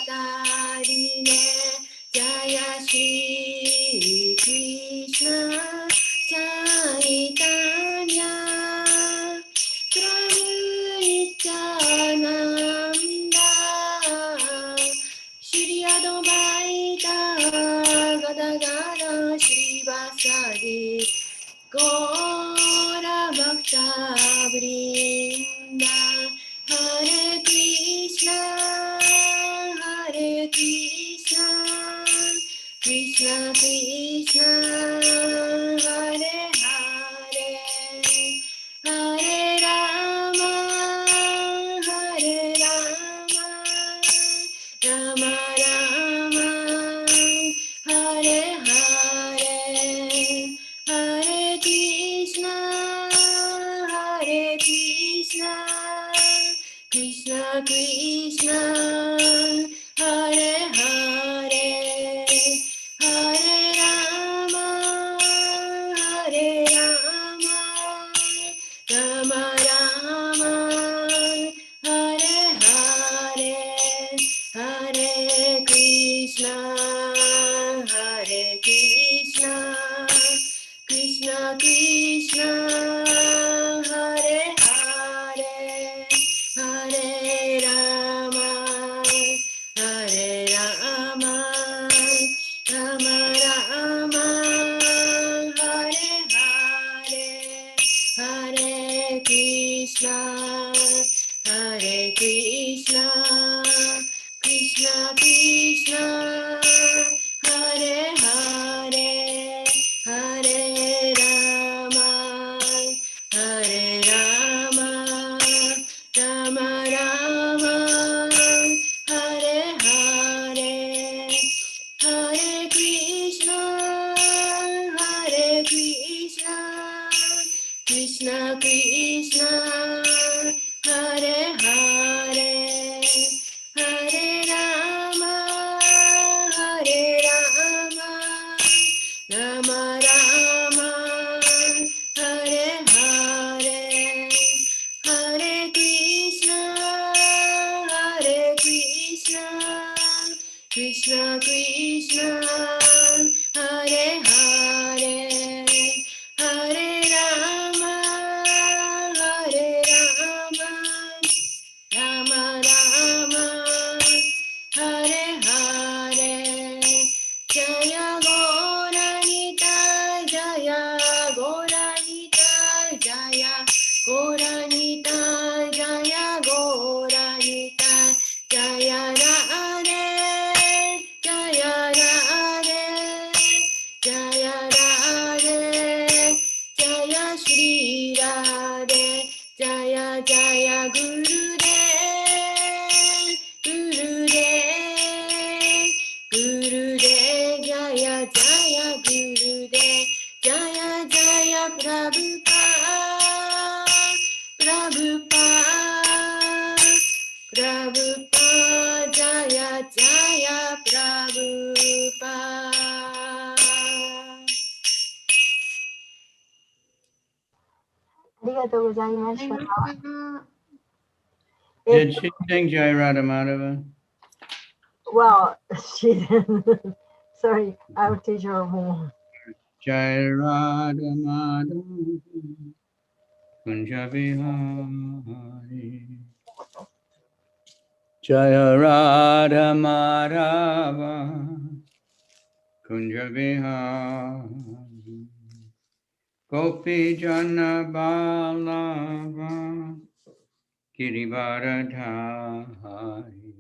Tarine Jaya Shri Krishna Chaitanya Prabhu Nityananda Shri Advaita Gadagara Shri Vasari Gaura Bhakta Vrinda Hare Krishna Krishna Krishna Hare Hare Hare Rama Hare Rama Rama Rama Hare Hare Hare Krishna Krishna Krishna Hare Hare Hare Rama Rama Rama Hare Hare Hare Krishna Krishna Krishna Hare Hare Hare Rama Rama Rama Hare Hare Hare Krishna Krishna Krishna Hare Hare Hare Rama Rama Rama Hare Hare Hare Krishna Krishna Krishna Hare Hare Hare Rama Rama Rama Hare Hare Hare Krishna Krishna Krishna Hare Hare Hare Rama Rama Rama Hare Hare Jaya Goranita Jaya Goranita Jaya Goranita Jaya Goranita Jaya Radhe Jaya Radhe Jaya Radhe Jaya Shri Radhe Jaya Jaya Gurudev Gurudev Jaya Jaya Gurudev Jaya Jaya Prabhupada Jaya Jaya Prabhupada. Did she sing Jai Radha Madhava? Well, she didn't. Sorry, I'll teach her more. Jai Radha Madhava Kunja Bihari Jai Radha Madhava Kunja Bihari Gopi Jana Balava Girivaradhari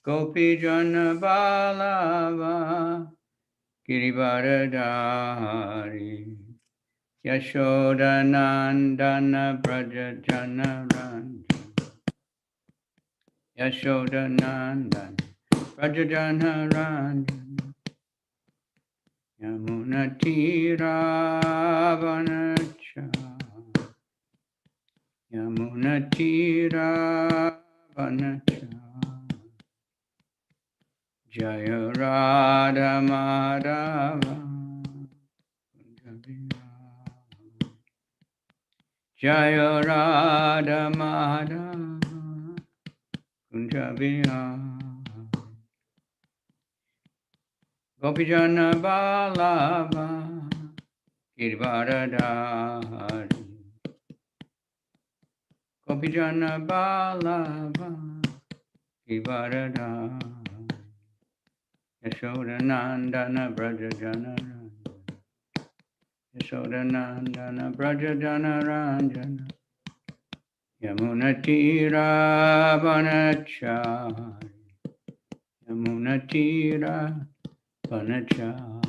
Gopi Jana Balava Girivaradhari Yashoda Nandana Braja Jana Ranjan Yashoda Nandana Braja Jana Ranjan Yamuna Tira Vanacha Yamuna Tira Vanacha Jaya Radha Madhava Jaya Radha Madhava Kunjabiha Gopijana Balava Girvaradari Gopijana Balava Girvaradari Yashodanandana Brajajana Yashodanandana Brajajana Ranjana Yamunatira Vanachari Yamunatira Vanachari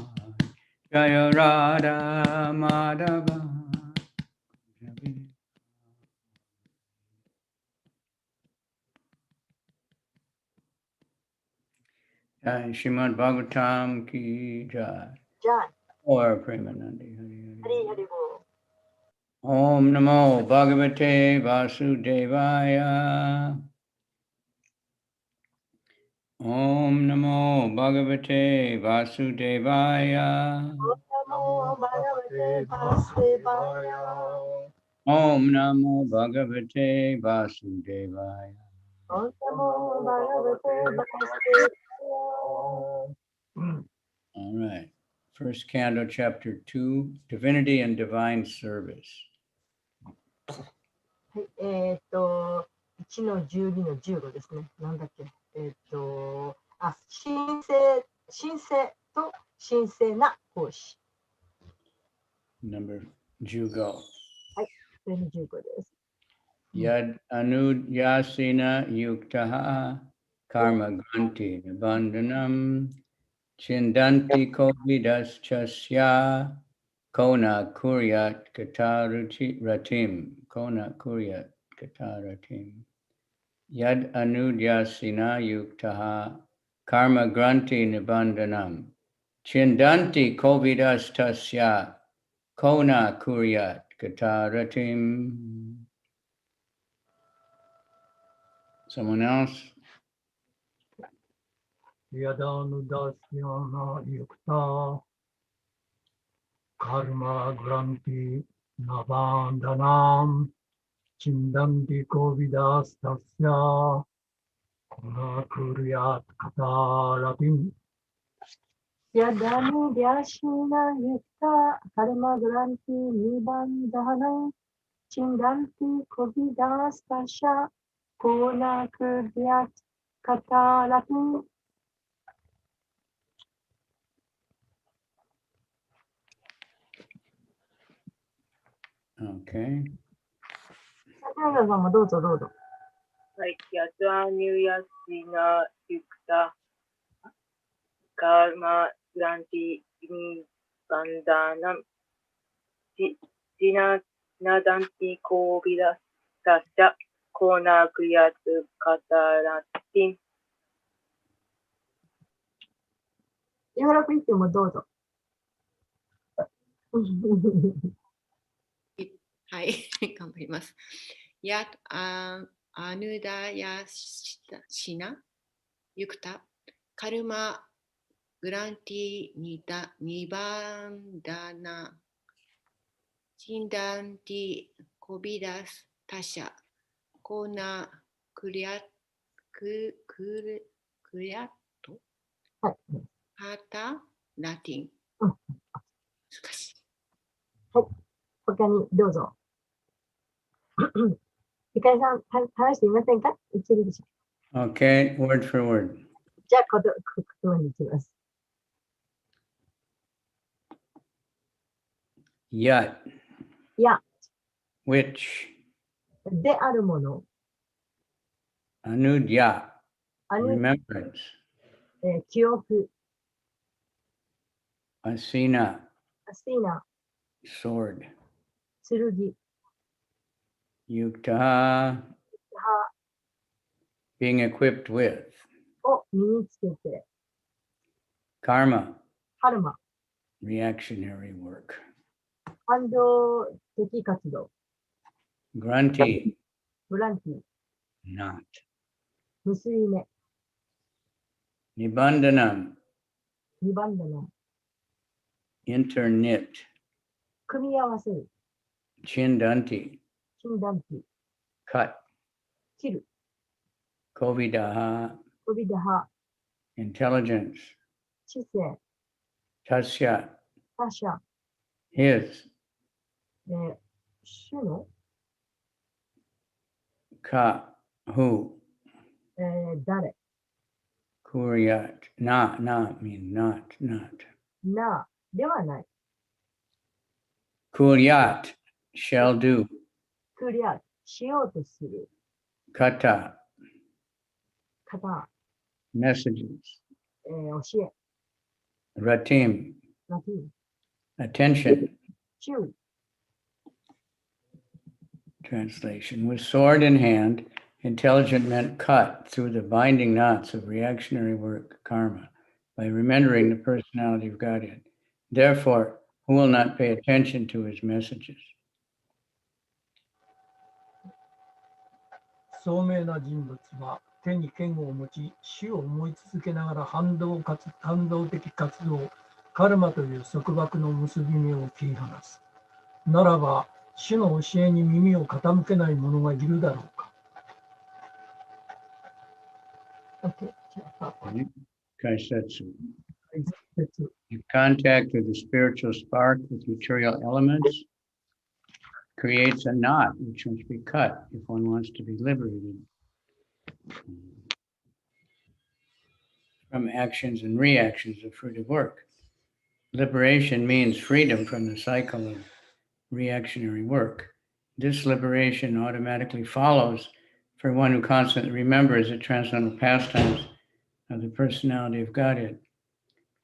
Jaya Radha Madhava Jai Srimad Bhagavatam Ki Jai Jai. Or Premanandi Hari Hari Hari Hari Bol. Om Namo Bhagavate Vasudevaya Om Namo Bhagavate Vasudevaya Namo Bhagavate Vasudevaya. Om Namo Bhagavate Vasudevaya. Om Namo Bhagavate Vasudevaya. All right. First Canto, Chapter 2, Divinity and Divine Service. はい、1の12の15ですね。なんだっけ。神聖と神聖な奉仕。Number Jugo. はい、それの15です。Yad Anudyasena Yuktaha Karma Granti Nibandhanam Chindanti Kovidas Chasya Kona Kuryat Kataratim Kona Kuryat Kataratim Yad Anudyasena Yuktaha Karma Granti Nibandhanam Chindanti Kovidas Tasya Kona Kuryat Kataratim. Someone else? Yadanudasyana yukta karma granti nabandhanam chindanti kovidastasya kona kuryat katarabim. Yadani Vyashina Yukta Karma Granti Nibandhanam Chindanti Kovidas Tasha Kona Kuryat Katarabim. Okay. 桜さんもどうぞどうぞ。はい。ヤダニュヤシナユクタカーマグランティニバンダナムジナナダンティコービダスタシャコーナークリアツカタラティン。井原君ってもどうぞ。はい、頑張ります。アヌダヤシナユクタカルマグランティニバンダナチンダンティコビダスタシャコーナクリアットはい。カタラティン。うん難しい。他にどうぞ。ゆかりさん、話していませんか？一理でしょ。 Okay, word for word. じゃあ、言葉に行きます。Yat, いや、 which, であるもの、anudya, ある、 remembrance, 記憶、 asina, アシーナ、 sword, 剣、 yukta, 歯 being equipped with, を身につけて、 karma, カルマ、 reactionary work, 感情的活動、 granti, グランティ、 not, 結び目、 nibandhanam, 二番目の、 interknit, 組み合わせる、 chindanti, 診断機、 cut, 切る、Kovidaha, コビダハ、 intelligence, 知性、 tasya, 他者、 his, 主の、 ka, who, 誰、 kuryat, not mean not, な、ではない。 kuryat, shall do, クリア、しようとする kata, 方、 messages, 教え、 ratim, ラティン、 attention, 注意、 translation. With sword in hand, intelligent men cut through the binding knots of reactionary work, karma, by remembering the personality of Godhead. Therefore, who will not pay attention to his messages? 聡明な人物は手に剣を持ち、死を思い続けながら反動的活動、カルマという束縛の結び目を切り離す。ならば、主の教えに耳を傾けない者がいるだろうか。OK。Kaisetsu. 説 In contact with the spiritual spark with material elements creates a knot which must be cut if one wants to be liberated from actions and reactions of fruitive work. Liberation means freedom from the cycle of reactionary work. This liberation automatically follows for one who constantly remembers the transcendental pastimes of the personality of Godhead.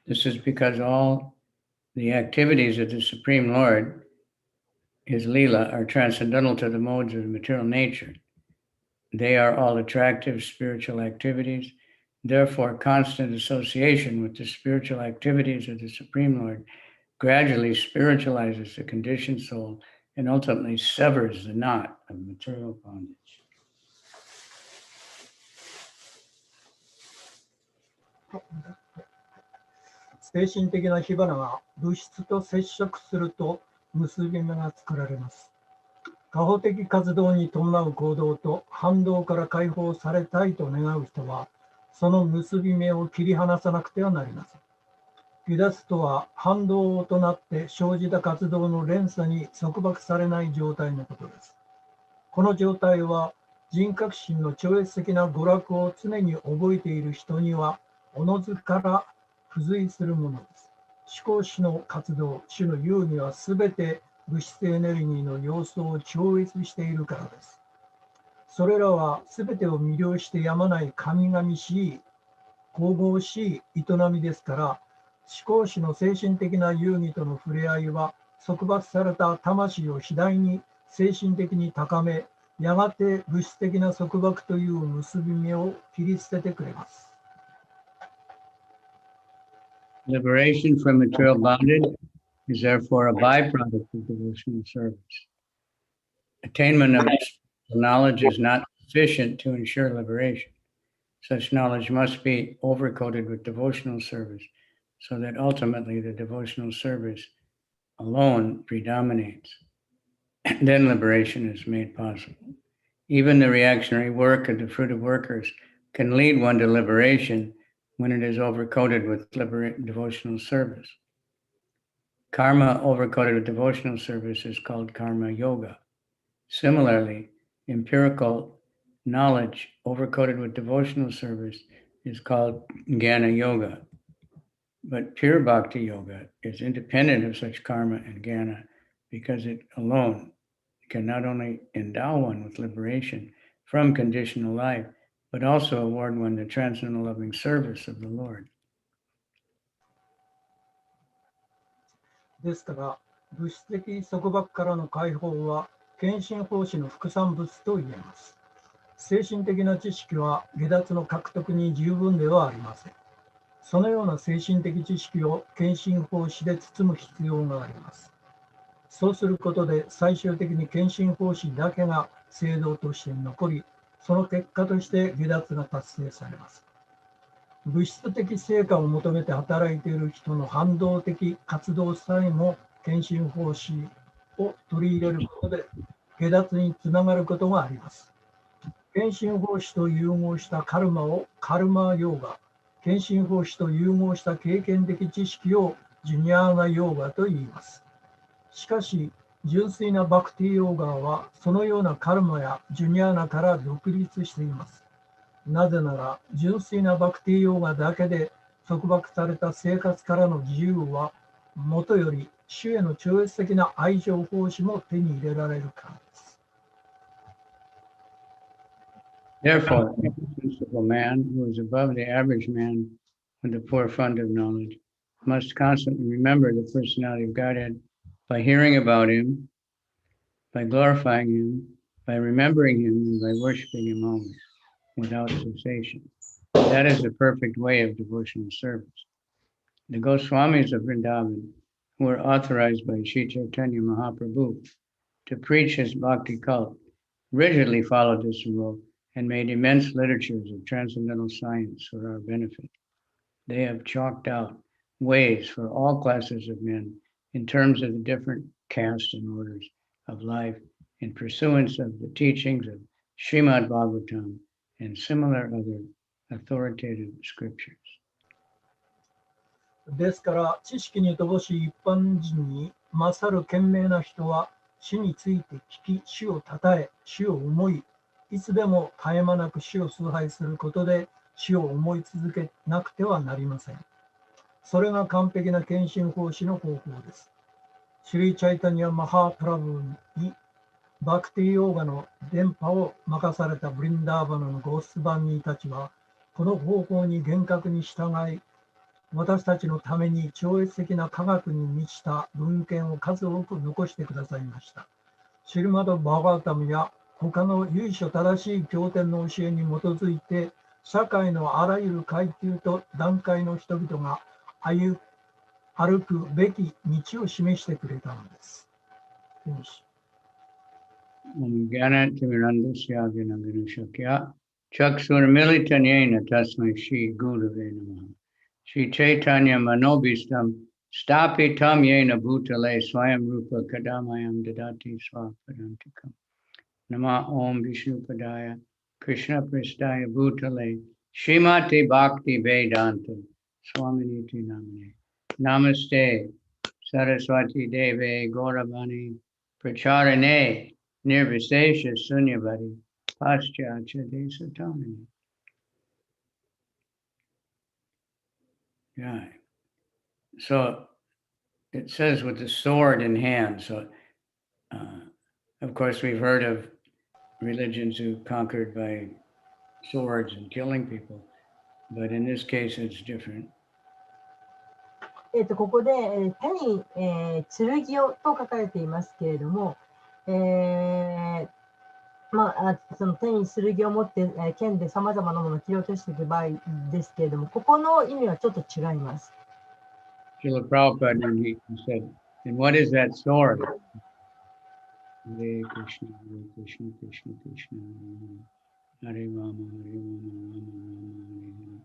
This is because all the activities of the Supreme Lord, his Leela, are transcendental to the modes of the material nature. They are all attractive spiritual activities. Therefore, constant association with the spiritual activities of the Supreme Lord gradually spiritualizes the conditioned soul and ultimately severs the knot of material bondage. 精神的な火花が物質と接触すると結び目が作られます。過保的活動に伴う行動と反動から解放されたいと願う人は、その結び目を切り離さなくてはなりません。離脱とは反動となって生じた活動の連鎖に束縛されない状態のことです。この状態は人格心の超越的な娯楽を常に覚えている人にはおのずから付随するものです。思考主の活動、主の遊戯はすべて物質エネルギーの様相を超越しているからです。それらはすべてを魅了してやまない神々しい、神々しい営みですから、思考主の精神的な遊戯との触れ合いは、束縛された魂を次第に精神的に高め、やがて物質的な束縛という結び目を切り捨ててくれます。Liberation from material bondage is therefore a byproduct of devotional service. Attainment of knowledge is not sufficient to ensure liberation. Such knowledge must be overcoated with devotional service so that ultimately the devotional service alone predominates. Then liberation is made possible. Even the reactionary work of the fruitive workers can lead one to liberation when it is overcoated with devotional service. Karma overcoated with devotional service is called karma yoga. Similarly, empirical knowledge overcoated with devotional service is called jnana yoga. But pure bhakti yoga is independent of such karma and jnana because it alone can not only endow one with liberation from conditional life, but also award one the transcendental loving service of the Lord. ですから、物質的束縛からの解放は、献身奉仕の副産物と言えます。精神的な知識は下脱の獲得に十分ではありません。そのような精神的知識を献身奉仕で包む必要があります。そうすることで最終的に献身奉仕だけが制度として残り、その結果として下脱が達成されます。物質的成果を求めて働いている人の反動的活動さえも献身奉仕を取り入れることで下脱につながることがあります。献身奉仕と融合したカルマをカルマヨーガ、献身奉仕と融合した経験的知識をジュニアーナヨーガと言います。しかし、純粋なバクティヨーガはそのようなカルマやジュニアーナから独立しています。なぜなら、純粋なバクティヨーガだけで束縛された生活からの自由は、もとより主への超越的な愛情奉仕も手に入れられるからです。Therefore, a sensible man who is above the average man with the poor fund of knowledge must constantly remember the personality of Godhead by hearing about him, by glorifying him, by remembering him, and by worshiping him always, without cessation. That is the perfect way of devotional service. The Goswamis of Vrindavan, who were authorized by Sri Chaitanya Mahaprabhu to preach his bhakti cult, rigidly followed this rule and made immense literatures of transcendental science for our benefit. They have chalked out ways for all classes of men in terms of the different castes and orders of life in pursuance of the teachings of Srimad Bhagavatam and similar other authoritative scriptures. ですから、知識に乏しい一般人に勝る賢明な人は、主について聞き、主をたたえ、主を思い、いつでも絶え間なく主を崇拝することで、主を思い続けなくてはなりません。それが完璧な献身奉仕の方法です。シュリー・チャイタニア・マハープラブにバクティヨーガの伝播を任されたブリンダーバナのゴスバンニーたちは、この方法に厳格に従い、私たちのために超越的な科学に満ちた文献を数多く残してくださいました。シルマド・バーガータムや他の由緒正しい経典の教えに基づいて、社会のあらゆる階級と段階の人々が歩くべき道を示してくれたのです。Shri Chaitanya Manobhistam Stapitam Yena Bhutale Swayam Rupa Kadamayam Dadati Swapadantikam. Nama Om Vishnupadaya Krishna Pristaya Bhutale Srimati Bhakti Vedanta Swaminiti Namane. Namaste Saraswati Deve Gauravani Pracharane Nirvisesha Sunyavadi Paschatya Desatanani. Yeah. So it says with the sword in hand. So, of course, we've heard of religions who conquered by swords and killing people, but in this case, it's different. ここで手に、剣をと書かれていますけれども、その手に剣を持って、剣でさまざまなものを切り落としていく場合ですけれども、ここの意味はちょっと違います。Srila Prabhupada, when he said, and what is that sword? Hare Krishna, Hare Krishna, Krishna Krishna, Hare Rama, Hare Rama, Rama Rama,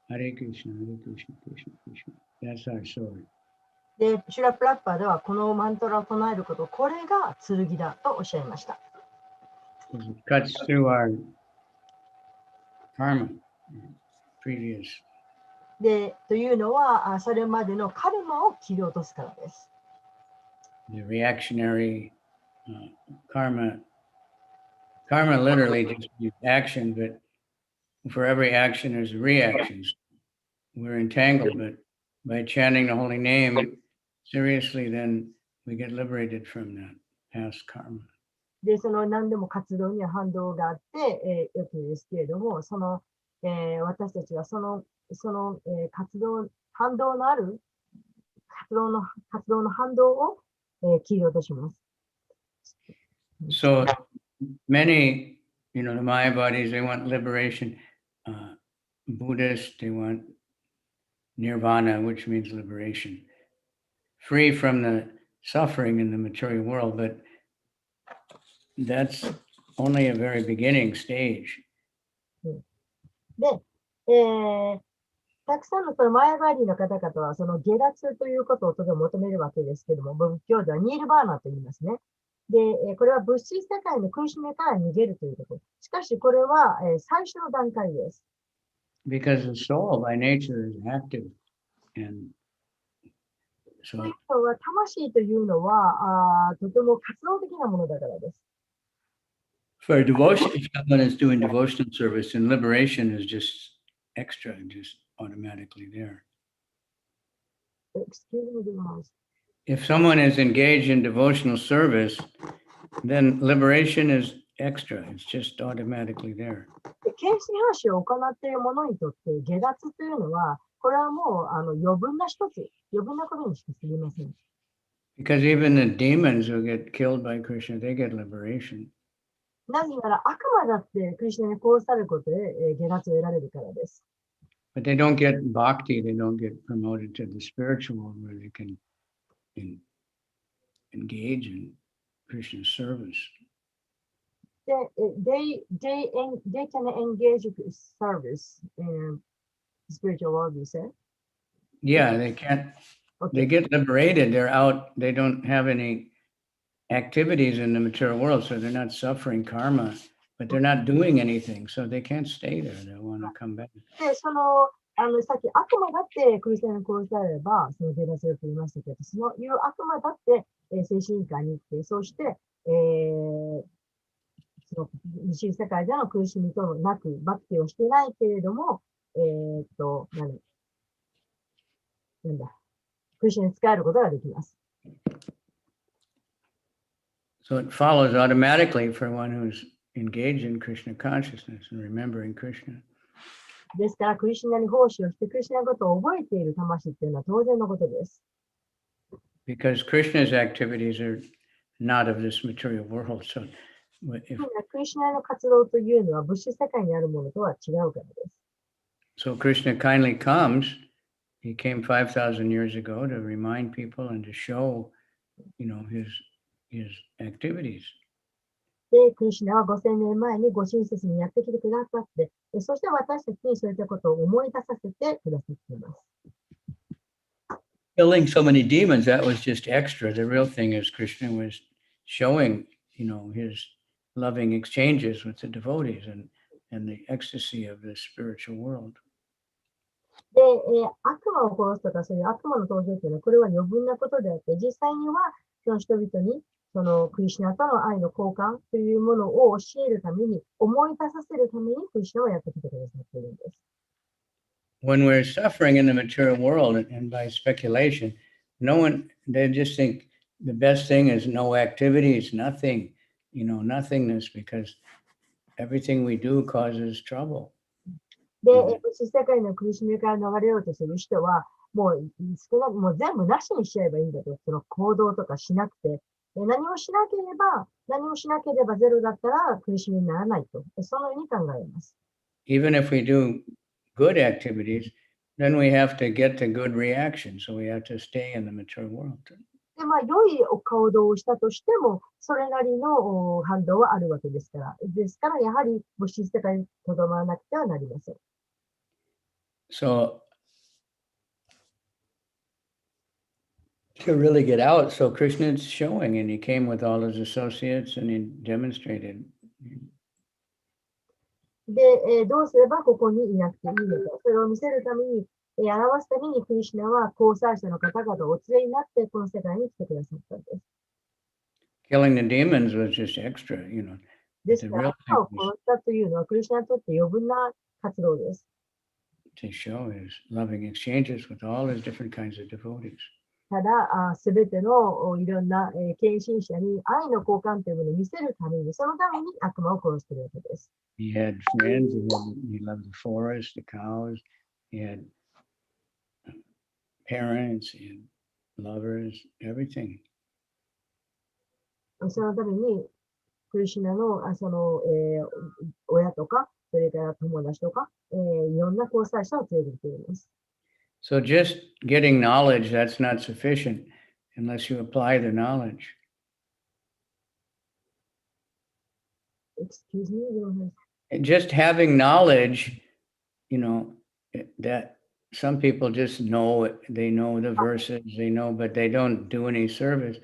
Hare Krishna, Hare Krishna, Krishna Krishna. That's our sword. で、シュラプラッパーではこのマントラを唱えること、これが剣だとおっしゃいました。It cuts through our karma, previous. で、というのは、それまでのカルマを切り落とすからです。The reactionary karma literally just means action, but for every action there's reactions. We're entangled, but by chanting the holy name seriously, then we get liberated from that past karma. で、その何でも活動には反動があって、よくですけれども、私たちは反動のある活動の反動を、切り落とします。So many, the Mayavadis, they want liberation. Buddhists, they want nirvana, which means liberation, free from the suffering in the material world, but that's only a very beginning stage. で、たくさんのそのマヤバーディの方々はその下脱ということをとても求めるわけですけれども、仏教ではニールバーナと言いますね。で、これは物質世界の苦しみから逃げるということ。しかし、これは、最初の段階です。 because the soul by nature is active. And とい so うのは、魂というのはとても活動的なものだからです。 for devotion, if someone is doing devotional service, and liberation is just extra, just automatically there. Excuse me, Dimas. If someone is engaged in devotional service, then liberation is extra. It's just automatically there. で、形式奉仕を行っている者にとって、下脱というのは、これはもう余分な一つ、余分なことにしか過ぎません。 Because even the demons who get killed by Krishna, they get liberation. なぜなら悪魔だってクリシュナに殺されることで、下脱を得られるからです。 But they don't get bhakti, they don't get promoted to the spiritual world where they can engage in Krishna's service. They can engage with service in spiritual world, you said? Yeah, they can't, they Okay. get liberated, they're out, they don't have any activities in the material world, so they're not suffering karma, but they're not doing anything, so they can't stay there, they want to come back. で、さっき悪魔だってクリスチャンに殺されれば、その下脱すると言いましたけど、そのいう悪魔だって、精神委員会に行って、そして、その二次世界での苦しみとなく、バクティをしていないけれども、なんだ、クリスチャンに使えることができます。So it follows automatically for one who's engaged in Krishna consciousness and remembering Krishna. ですから、クリシュナに奉仕をして、クリシュナのことを覚えている魂っていうのは当然のことです。Because Krishna's activities are not of this material world. So if クリシュナの活動というのは物質世界にあるものとは違うからです。so Krishna kindly comes, he came 5,000 years ago to remind people and to show, his activities. で、クリシュナは5000年前にご親切にやってきてくださって、そして私たちにそういったことを思い出させてくださっています。Killing so many demons, that was just extra. The real thing is Krishna was showing, his loving exchanges with the devotees and the ecstasy of the spiritual world. で、悪魔を殺すとか、そういう悪魔の登場というのは、これは余分なことであって、実際にはその人々にそのクリシュナとの愛の交換というものを教えるために、思い出させるためにクリシュナはやってきてくださっているんです。When we're suffering in the material world and by speculation, they just think the best thing is no activities, nothing, nothingness, because everything we do causes trouble. で、物質世界の苦しみから逃れようとする人は、もう全部なしにしちゃえばいいんだと、その行動とかしなくて、何もしなければゼロだったら苦しみにならないと、そのように考えます。Even if we do good activities, then we have to get the good reaction, so we have to stay in the material world. で、良い行動をしたとしても、それなりの反動はあるわけですから、やはり物質世界にとどまらなくてはなりません。So to really get out, so Krishna's showing, and he came with all his associates and he demonstrated. で、どうすればここにいなくていいのか、それを見せるために、表すためにクリシュナは交際者の方々をお連れになってこの世界に来てくださったんです。Killing the demons was just extra, ですから、悪魔を殺したというのはクリシュナにとって余分な活動です。To show his loving exchanges with all his different kinds of devotees. ただ、すべてのいろんな献身者に愛の交換というものを見せるために、そのために悪魔を殺しているわけです。He had friends, he loved the forest, the cows, he had parents, he had lovers, everything. そのために、クリシュナの親とか、それから友達とか、いろんな交際者を連れてきています。So just getting knowledge, that's not sufficient unless you apply the knowledge. Excuse me? Just having knowledge, that some people just know it, they know the verses, but they don't do any service.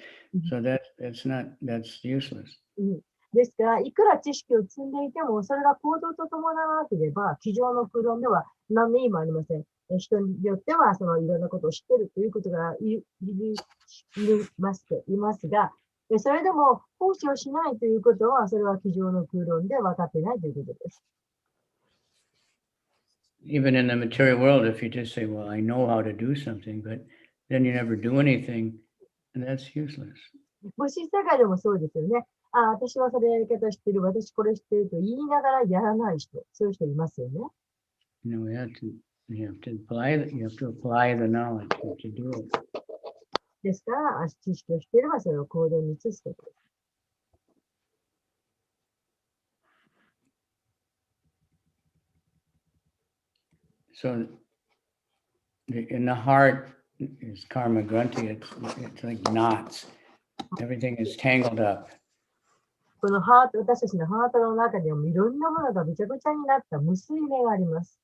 So that's useless. ですから、いくら知識を積んでいても、それが行動と伴わなければ、机上の空論では何の意味もありません。人によっては、いろんなことを知っているということがいますが、それでも奉仕をしないということは、それは机上の空論で分かっていないということです。Even in the material world, if you just say, well, I know how to do something, but then you never do anything, and that's useless. 物質世界でもそうですよね。私はそれやり方知ってる、私これ知ってると言いながらやらない人、そういう人いますよね。You know, you have to apply the knowledge to do it. ですから、知識を知っていればそれを行動に移すことです。So in the heart is karma granti. It's like knots. Everything is tangled up. この私たちのハートの中でもいろんなものがぐちゃぐちゃになった結び目があります。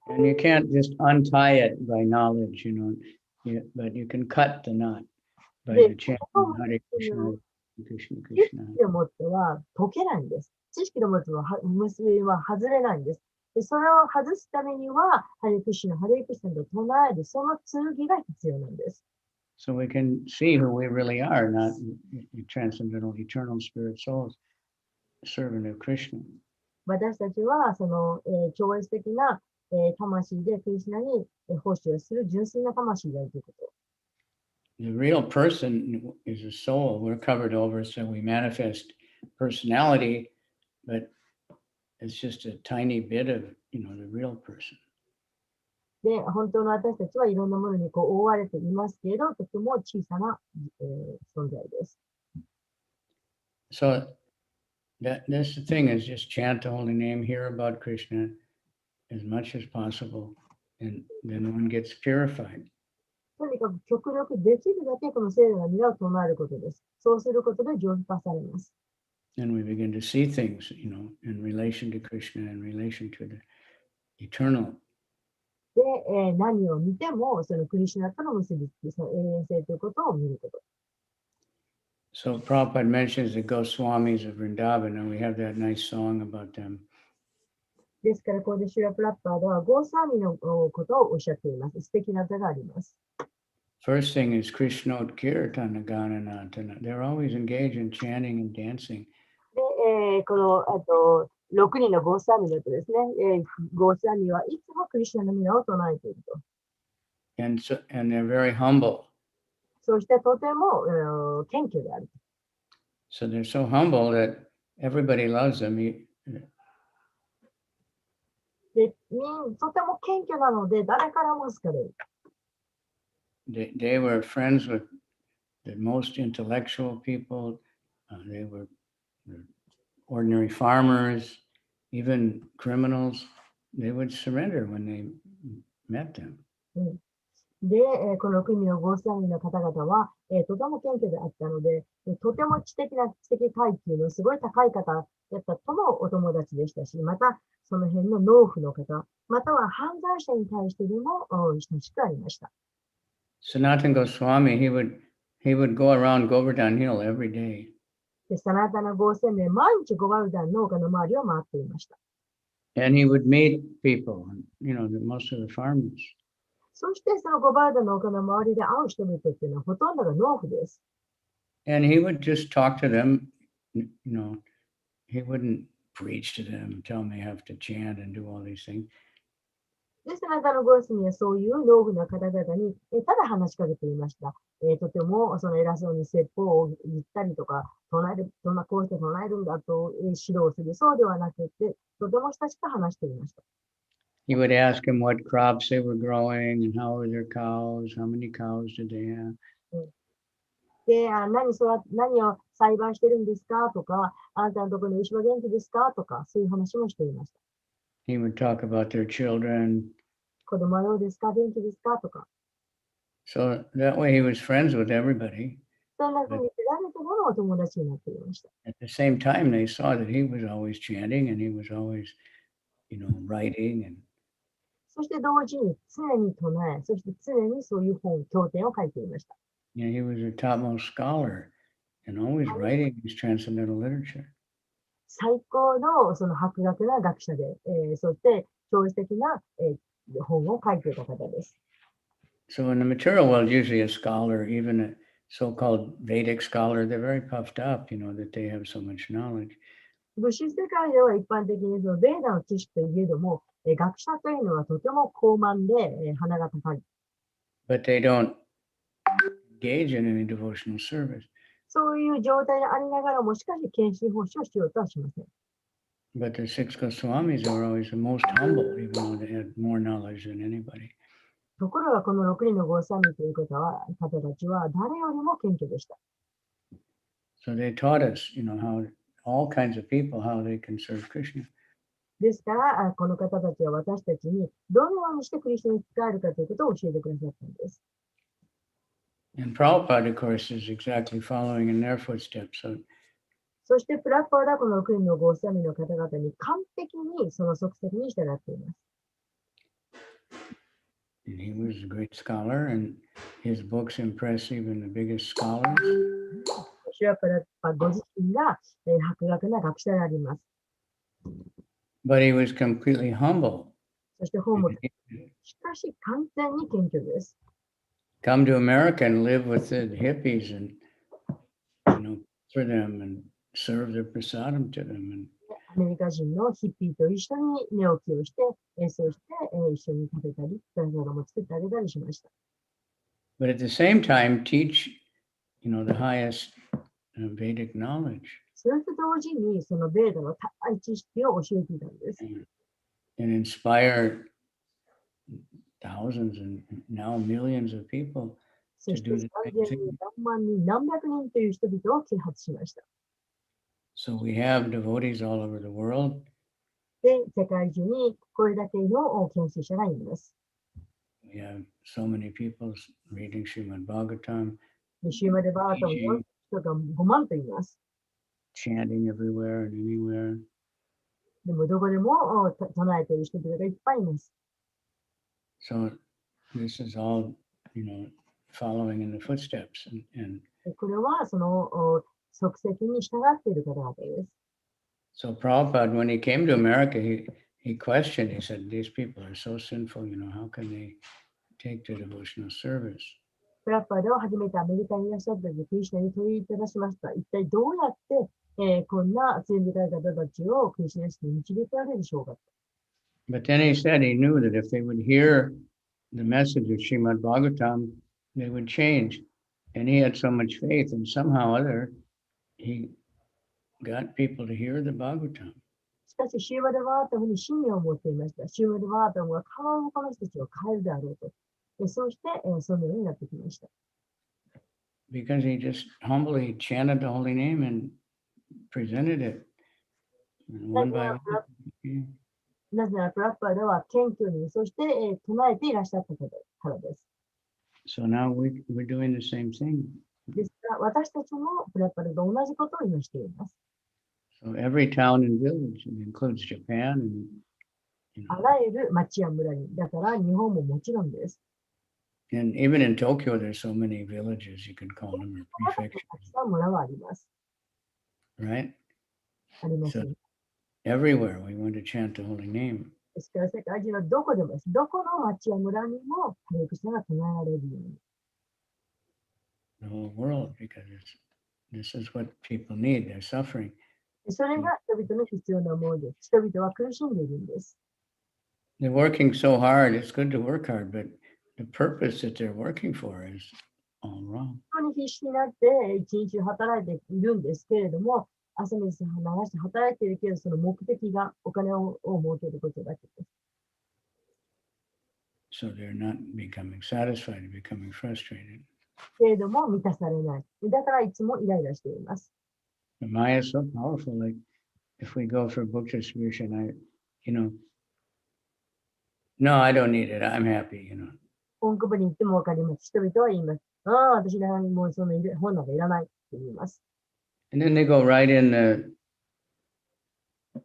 And you can't just untie it by knowledge, but you can cut the knot by the chanting Hare Krishna, Krishna 知 Krishna. 識を持っては解けないんです。知識を持っては結びは外れないんです。でそれを外すためには、ハレクシナ、ハレクシナと唱える、その剣が必要なんです。So we can see who we really are, not transcendental, eternal spirit souls, servant of Krishna. 私たちは、超越的な、魂でクリシナに奉仕をする純粋な魂であるということ。The real person is a soul. We're covered over, so we manifest personality, but it's just a tiny bit of, the real person. で、本当の私たちはいろんなものに覆われていますけれど、とても小さな、存在です。So that's the thing is just chant the holy name, hear about Krishna as much as possible, and then one gets purified. とにかく極力できるだけこの聖なる皆を唱えることです。そうすることで浄化されます。And we begin to see things, in relation to Krishna, in relation to the eternal. で、何を見ても、そのクリシュナとの結びつき、その永遠性ということを見ること。So Prabhupada mentions the Goswamis of Vrindavan, and we have that nice song about them. ですから、ここでシュラプラッパーでは、ゴーサーミのことをおっしゃっています。素敵な歌があります。First thing is Krishna Kirtana Gananatana. They're always engaged in chanting and dancing. で、この、6人のゴーサーミのとですね、ゴーサーミはいつもクリシュナの皆を唱えていると。And they're very humble. そしてとても、謙虚である。So they're so humble that everybody loves them. で、とても謙虚なので、誰からも好かれる。They were friends with the most intellectual people. They were ordinary farmers, even criminals. They would surrender when they met them. で、この国のゴーサーミの方々は、とても謙虚であったので、とても知的階級のすごい高い方だったともお友達でしたし、またその辺の農夫の方、または犯罪者に対してでも親しくありました。Sanatana Goswami, he would go around Govardhan Hill every day. で、サナタナゴーセメ、毎日ゴバルダンの丘の周りを回っていました。And he would meet people, most of the farmers. そしてそのゴバルダンの丘の周りで会う人々っていうのはほとんどが農夫です。And he would just talk to them, he wouldn't preach to them, tell them they have to chant and do all these things. で、サナタナゴーセメはそういう農夫の方々にただ話しかけていました。とてもその偉そうに説法を言ったりとか、こうして唱えるんだと指導する、そうではなくて、とても親しく話していました。He would ask them what crops they were growing and how were their cows, how many cows did they have. で、何を栽培してるんですかとか、あなたのところの牛は元気ですかとか、そういう話もしていました。He would talk about their children. 子供はどうですか元気ですかとか。So that way he was friends with everybody. そんなふうに誰とものお友達になっていました。At the same time, they saw that he was always chanting and he was always, writing. And そして同時に常に唱え、そして常にそういう経典を書いていました。he was a topmost scholar and always writing his transcendental literature. 最高のその博学な学者で、そして超越的な、本を書いていた方です。So in the material world, usually a scholar, even a so-called Vedic scholar, they're very puffed up, that they have so much knowledge. 物質世界では一般的にそのベーダの知識といえども、学者というのはとても高慢で、鼻が高い。But they don't engage in any devotional service. そういう状態でありながらも、しかし献身奉仕をしようとはしません。But the six Goswamis were always the most humble, even though they had more knowledge than anybody. ところがこの6人のゴーサミという方たちは誰よりも謙虚でした。So they taught us, how all kinds of people, how they can serve Krishna. ですから、この方たちは私たちにどのようにしてクリスチャンに使えるかということを教えてくださったんです。And Prabhupada, of course, is exactly following in their footsteps. So そしてプラッパーはこの6人のゴーサミの方々に完璧にその足跡に従っています。and he was a great scholar, and his books impress even the biggest scholars. シュラプラッパご自身が、博学な学者であります。But he was completely humble. そして本も、しかし完全に謙虚です。Come to America and live with the hippies and, for them and serve their prasadam to them. And アメリカ人のヒッピーと一緒に寝起きをして、そして、一緒に食べたり、プラザガも作ってあげたりしました。but at the same time, teach, the highest Vedic knowledge それと同時に、そのベーダの高い知識を教えていたんです。and inspire thousands and now millions of people そ to して do the 3000 same 人、 thing. 何万人、何百人という人々を啓発しました。So we have devotees all over the world. で、世界中にこれだけの研修者がいます。We have so many people reading Srimad Bhagavatam, で、シューマでバートの人が5万といます。 chanting everywhere and anywhere. でも、どこでも唱えている人々がいっぱいいます。 So this is all, following in the footsteps. And でこれはその足跡に従っている方々です。 so Prabhupada, when he came to America, he questioned, he said, these people are so sinful, how can they take to devotional service? プラッパーでは初めてアメリカにいらっしゃった時、クリシュナに問いただしました。一体どうやって、こんな罪深い方たちをクリシュナに導いてあげるでしょうか。 But then he said he knew that if they would hear the message of Srimad Bhagavatam, they would change. And he had so much faith, and somehow or other, he got people to hear the Bhagavatam. しかし、シューマでワータムに信念を持っていました。シューマでワータムは必ずこの人たちを変えるであろうと。そうして、そのようになってきました。 Because he just humbly chanted the holy name and presented it one by one. なぜなら、プラッパーでは謙虚に、そして、唱えていらっしゃったからです。 So now we're doing the same thing. ですから、私たちもプラッパーと同じことを今しています。 So every town and village, it includes Japan and あらゆる町や村に、だから日本ももちろんです。 and even in Tokyo, there's so many villages, you could call them, or た prefectures, くさん村はあります。 right? あります So everywhere we want to chant the holy name. ですから、世界中のどこでもです。どこの町や村にも、ハレクシナが唱えられるように。 The whole world, because this is what people need. They're suffering. それが人々の必要な思いです。人々は苦しんでいるんです。 They're working so hard. It's good to work hard, but the purpose that they're working for is all wrong. 本当に必死になって一日働いているんですけれども、朝水流して働いているけど、その目的がお金を儲けることだけです。 So they're not becoming satisfied, they're becoming frustrated. けれども満たされない。だからいつもイライラしています。 The Maya is so powerful. Like if we go for book distribution, no, I don't need it. I'm happy. 本区部に行ってもわかります。人々は言います。ああ、私はもうその本なんかいらないって言います。 And then they go right in the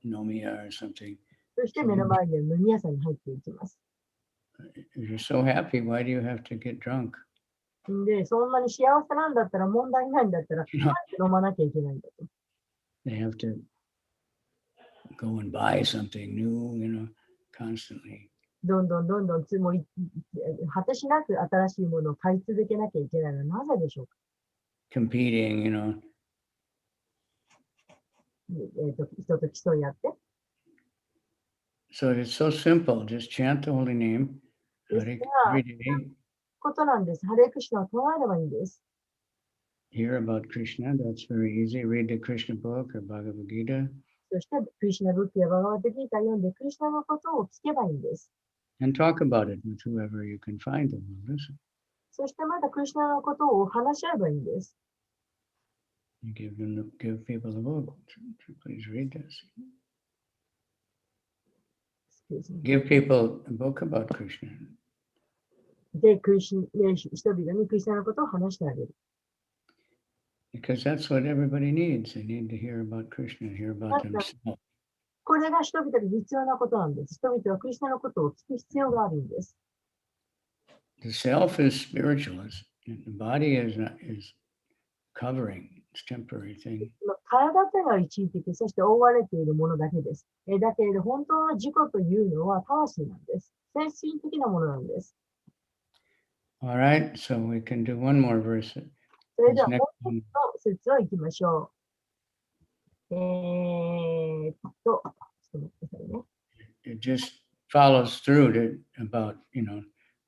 Nomiya or something. そして目の前で飲み屋さんに入っていきます。 If you're so happy, why do you have to get drunk? で、そんなに幸せなんだったら問題ないんだったら、なんで飲まなきゃいけないんだと。They have to go and buy something new, constantly. どんどんつもり、果てしなく新しいものを買い続けなきゃいけないのはなぜでしょうか。 Competing, 人と競い合って。So it's so simple. Just chant the holy name です Hare が、 every day. ことなんです。ハレクリシュナを唱えればいいんです。Hear about Krishna. That's very easy. Read the Krishna book or Bhagavad Gita. そして、クリシュナブックやバガバットギーター読んで、クリシュナのことを聞けばいいんです。And talk about it with whoever you can find them. Listen. そしてまたクリシュナのことを話し合えばいいんです。You give people a book. Please read this. Give people a book about Krishna. で、人々にクリシュナのことを話してあげる。Because that's what everybody needs. They need to hear about Krishna, hear about themselves. これが人々に必要なことなんです。人々はクリシュナのことを聞く必要があるんです。The self is spiritual. The body is covering. It's temporary thing. 体というのは一時的、そして覆われているものだけです。だけれど、本当の自己というのは魂なんです。精神的なものなんです。All right, so we can do one more verse. それでは、 This も next う one. 一つの説をいきましょう。ちょっと待ってくださいね。It just follows through about,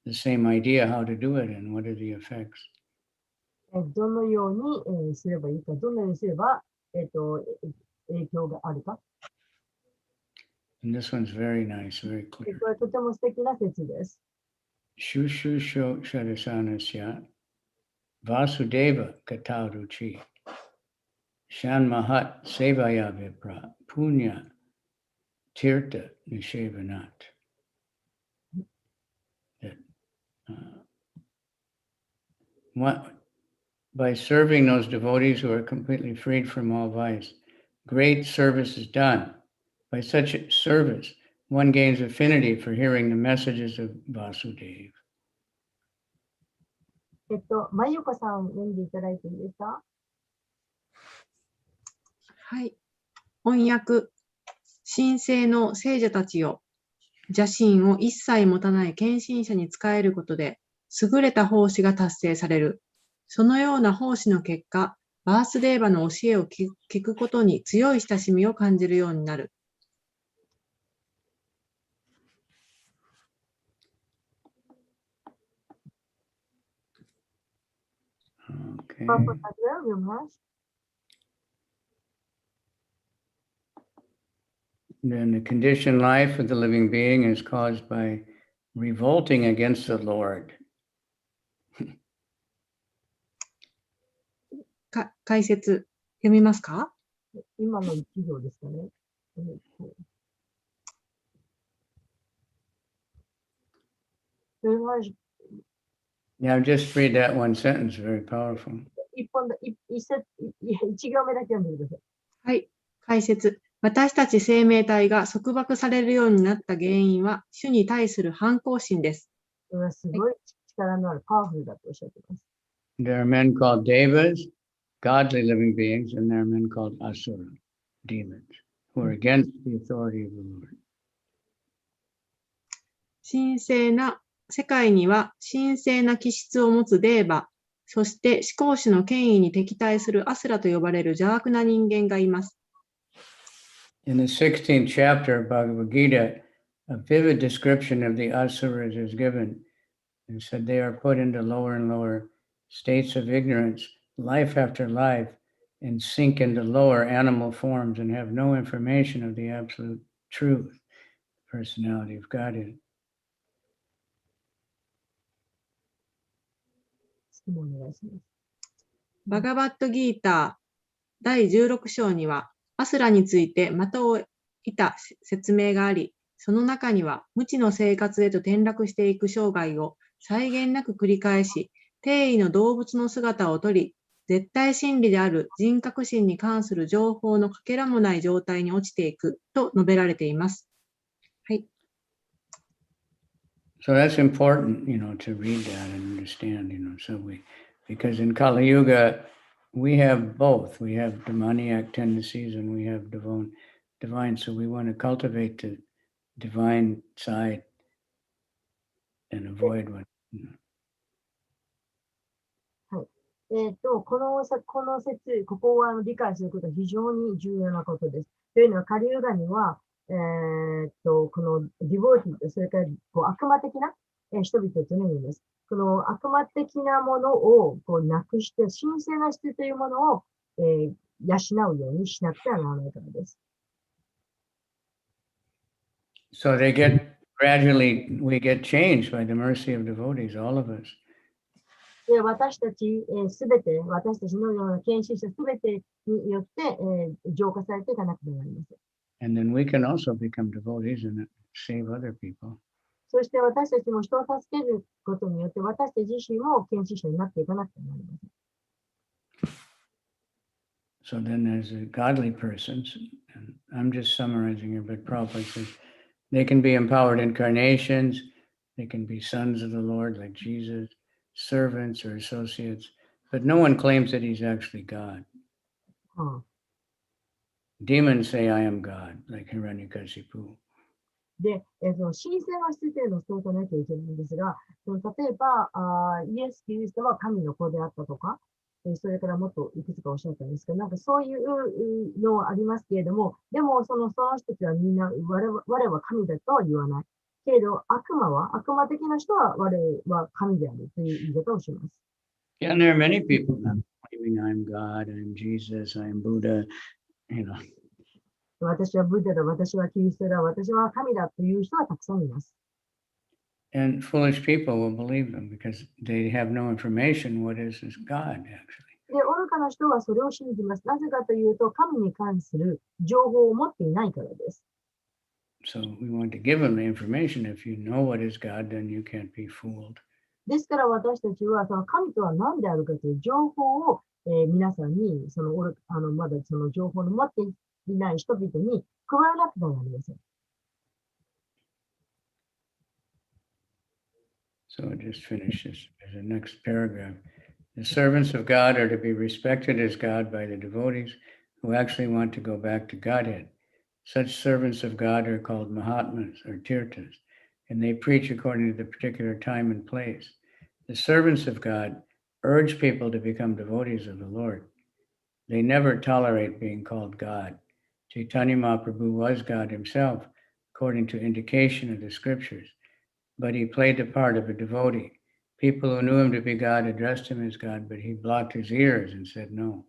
the same idea how to do it and what are the effects. どのようにすればいいか、どのようにすれば、影響があるか。And this one's very nice, very こ clear. れはとても素敵な説です。Shushu Shadasanasya Vasudeva Kataruchi Shan Mahat Sevaya Vipra Punya Tirtha Nishevanat. That, by serving those devotees who are completely freed from all vice, great service is done. By such service, one gains affinity for hearing the messages of Vasudeva. まゆこさん、読んでいただいていいですか？はい。翻訳。神聖の聖者たちよ。邪心を一切持たない献身者に仕えることで、優れた奉仕が達成される。そのような奉仕の結果、バースデーバの教えを聞くことに強い親しみを感じるようになる。Okay. パパさん読みます。Then the conditioned life of the living being is caused by revolting against the Lord. 解説、読みますか？今の一行ですかね。それは Now just read that one sentence, very powerful. 一行目だけ読んでください。はい。解説。私たち生命体が束縛されるようになった原因は、主に対する反抗心です。それはすごい力のあるパワフルだとおっしゃっています。There are men called devas, godly living beings, and there are men called asura, demons, who are against the authority of the Lord. 神聖な世界には神聖な気質を持つデーバ、そして思考主の権威に敵対するアスラと呼ばれる邪悪な人間がいます。In the 16th chapter of Bhagavad Gita, a vivid description of the asuras is given. It said they are put into lower and lower states of ignorance, life after life, and sink into lower animal forms and have no information of the absolute truth, personality of Godhead. 質問お願いします。バガバットギーター第16章には、アスラについて的を射た説明があり、その中には無知の生活へと転落していく生涯を際限なく繰り返し、定位の動物の姿をとり、絶対真理である人格心に関する情報のかけらもない状態に落ちていくと述べられています。はい。So that's important, to read that and understand, because in Kali Yuga, we have both. We have demoniac tendencies and we have divine. So we want to cultivate the divine side and avoid what. この説、ここを理解することは非常に重要なことです。というのは、カリユガには、このディボーティー、それから悪魔的な人々というのがいます。この悪魔的なものをなくして、神聖な質というものを、養うようにしなくてはならないからです。So gradually, we get changed by the mercy of devotees, all of us. で私たちすべて、私たちのような献身者すべてによって、浄化されていかなくてはなりません。And then we can also become devotees and save other people. そして私たちも人を助けることによって私たち自身も献身者になっていかなくてはなりません。So then there's the godly persons, and I'm just summarizing here, but Prabhupada says they can be empowered incarnations, they can be sons of the Lord like Jesus, servants or associates, but no one claims that he's actually God. Demons say, I am God, like Hiranyakashipu. で、神聖な質というのをそうとなきゃいけないんですが、例えばイエス・キリストは神の子であったとか、それからもっといくつかおっしゃったんですけど、なんかそういうのはありますけれども、でもその人たちはみんな我は神だとは言わない。けれど、悪魔的な人は我は神であるという言い方をします。Yeah, and there are many people now claiming I'm God, I'm Jesus, I'm Buddha, 私はブッダだ、私はキリストだ、私は神だという人はたくさんいます。And foolish people will believe them because they have no information what is God actually. で、愚かな人はそれを信じます。なぜかというと、神に関する情報を持っていないからです。So we want to give them the information. If you know what is God, then you can't be fooled. ですから私たちはその神とは何であるかという情報を、皆さんにまだその情報を持っていない人々に加えなくてはなりません。So I'll just finish this as the next paragraph. The servants of God are to be respected as God by the devotees who actually want to go back to Godhead. Such servants of God are called Mahatmas or Tirthas, and they preach according to the particular time and place. The servants of God urge people to become devotees of the Lord. They never tolerate being called God. Chaitanya Mahaprabhu was God himself, according to indication of the scriptures, but he played the part of a devotee. People who knew him to be God addressed him as God, but he blocked his ears and said no.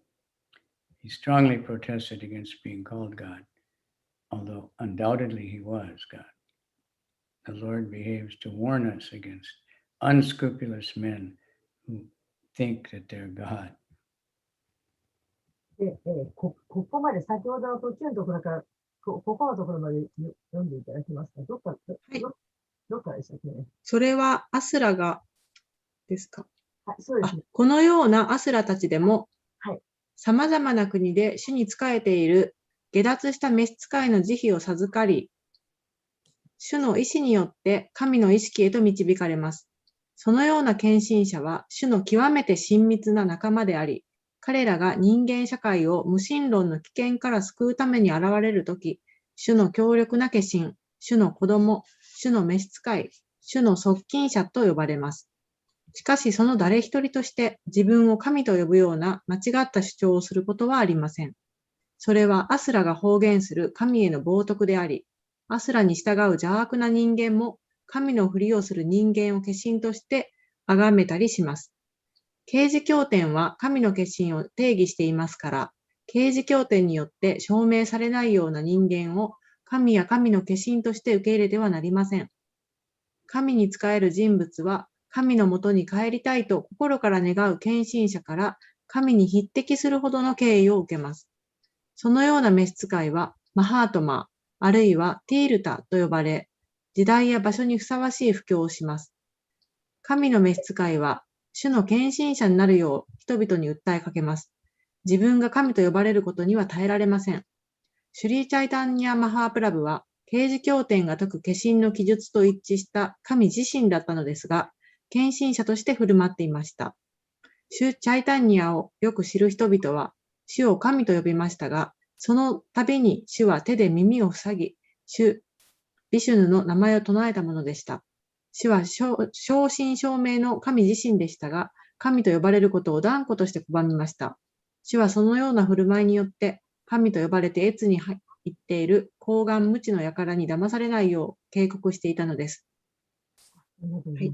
He strongly protested against being called God, although undoubtedly he was God. The Lord behaves to warn us against unscrupulous men who think that they're God. で、ここまで先ほどの途中のところから、ここのところまで読んでいただけますか。どっからでしたっけね。それはアスラがですか。そうですね。このようなアスラたちでも、はい、様々な国で主に仕えている下脱した召使いの慈悲を授かり、主の意志によって神の意識へと導かれます。そのような献身者は主の極めて親密な仲間であり、彼らが人間社会を無神論の危険から救うために現れるとき、主の強力な化身、主の子供、主の召使い、主の側近者と呼ばれます。しかしその誰一人として自分を神と呼ぶような間違った主張をすることはありません。それはアスラが方言する神への冒涜であり、アスラに従う邪悪な人間も神のふりをする人間を化身として崇めたりします。啓示経典は神の化身を定義していますから、啓示経典によって証明されないような人間を神や神の化身として受け入れてはなりません。神に仕える人物は神のもとに帰りたいと心から願う献身者から神に匹敵するほどの敬意を受けます。そのような召使いはマハートマ、あるいはティールタと呼ばれ、時代や場所にふさわしい布教をします。神の召使いは主の献身者になるよう人々に訴えかけます。自分が神と呼ばれることには耐えられません。シュリー・チャイタンニャ・マハープラブは刑事経典が説く化身の記述と一致した神自身だったのですが、献身者として振る舞っていました。主チャイタンニアをよく知る人々は、主を神と呼びましたが、その度に主は手で耳を塞ぎ、主ビシュヌの名前を唱えたものでした。主は正真正銘の神自身でしたが、神と呼ばれることを断固として拒みました。主はそのような振る舞いによって、神と呼ばれて越に入っている高顔無知の輩に騙されないよう警告していたのです。はい、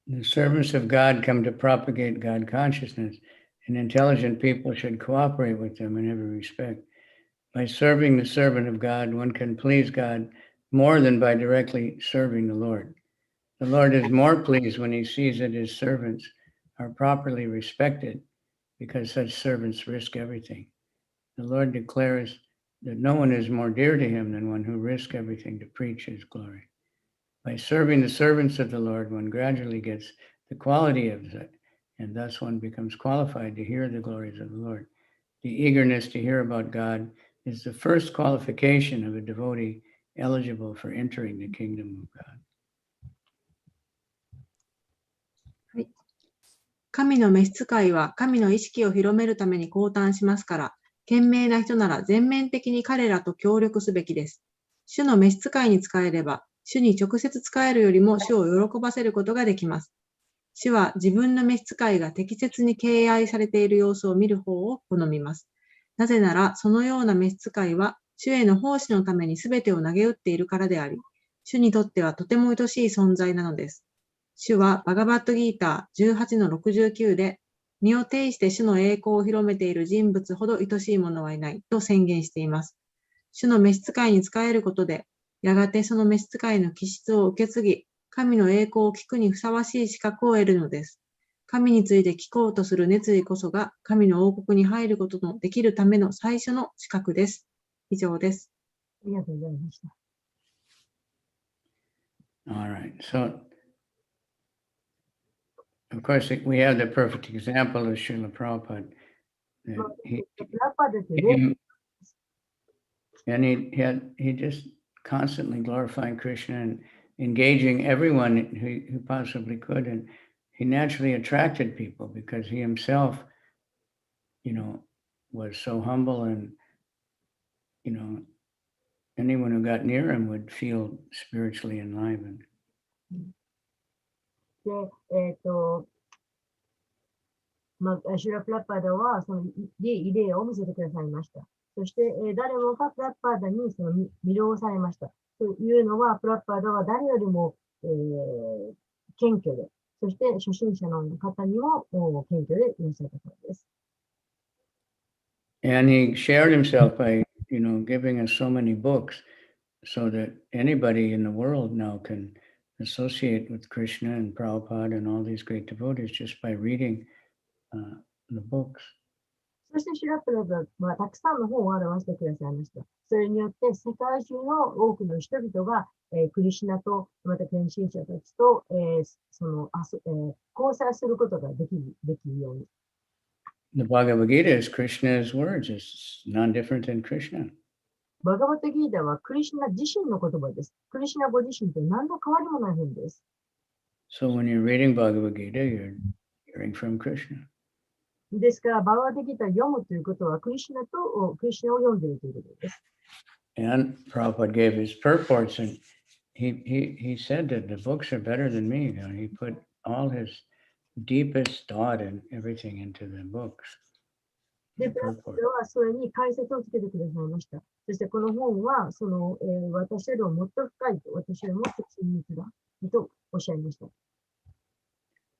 The servants of God come to propagate God consciousness, and intelligent people should cooperate with them in every respect. By serving the servant of God, one can please God more than by directly serving the Lord. The Lord is more pleased when he sees that his servants are properly respected, because such servants risk everything. The Lord declares that no one is more dear to him than one who risks everything to preach his glory. By serving the servants of the Lord, one gradually gets the quality of it, and thus one becomes qualified to hear the glories of the Lord. The eagerness to hear about God is the first qualification of a devotee eligible for entering the kingdom of God. 神の召使いは神の意識を広めるために降誕しますから、賢明な人なら全面的に彼らと協力すべきです。主の召使いに仕えれば、主に直接仕えるよりも主を喜ばせることができます。主は自分の召使いが適切に敬愛されている様子を見る方を好みます。なぜなら、そのような召使いは、主への奉仕のために全てを投げ打っているからであり、主にとってはとても愛しい存在なのです。主はバガバットギーター 18-69 で、身を挺して主の栄光を広めている人物ほど愛しい者はいないと宣言しています。主の召使いに仕えることで、やがてその召使いの気質を受け継ぎ、神の栄光を聞くにふさわしい資格を得るのです。神について聞こうとする熱意こそが、神の王国に入ることのできるための最初の資格です。以上です。ありがとうございました。All right. So, of course, we have the perfect example of Srila Prabhupada. That プラパデでね、 and he just constantly glorifying Krishna and engaging everyone who possibly could. And he naturally attracted people because he himself, was so humble, and, anyone who got near him would feel spiritually enlivened. で、シュラ・プラッパダはその例を見せてくださいました。そして、誰もがプラッパダにその魅了されました。というのは、プラッパダは誰よりも、謙虚で、そして初心者の方にも謙虚でいらっしゃったからです。And he shared himself by, giving us so many books so that anybody in the world now can associate with Krishna and Prabhupada and all these great devotees just by reading the books. そしてシュラプラダはたくさんの本を表してくださいました。それによって世界中の多くの人々が、クリシュナとまた献身者たちと、交際することができるように。The Bhagavad Gita is Krishna's words. It's none different than Krishna. バガバットギータはクリシュナ自身の言葉です。クリシュナご自身と何の変わりもない本です。So when you're reading Bhagavad Gita, you're hearing from Krishna. ですから、バガバットギータを読むということは、クリシュナを読んでいるということです。And Prabhupada gave his purports, and he said that the books are better than me. He put all his deepest thought and everything into the books. で、プラッパダはそれに解説をつけてくださいました。そしてこの本は、私よりももっと深いと、私よりもっと親密だとおっしゃいました。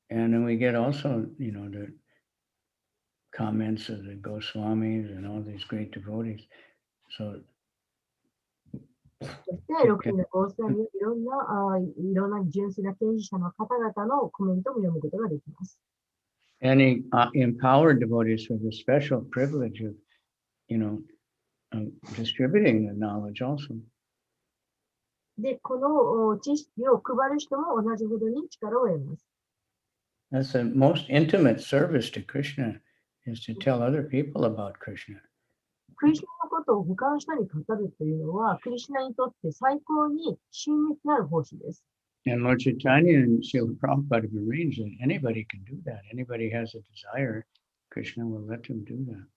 And then we get also, the comments of the Goswamis and all these great devotees. So そして、6人のゴースワミ、いろんな純粋な献身者の方々のコメントも読むことができます。And he empowered devotees with the special privilege of, distributing the knowledge also. で、この知識を配る人も同じほどに力を得ます。That's the most intimate service to Krishna, is to tell other people about Krishna. クリシュナのこことを他の人に語るというのは、クリシュナにとって最高に親密なる奉仕です。And Lord Chaitanya and Srila Prabhupada have arranged that anybody can do that. Anybody has a desire, Krishna will let them do that.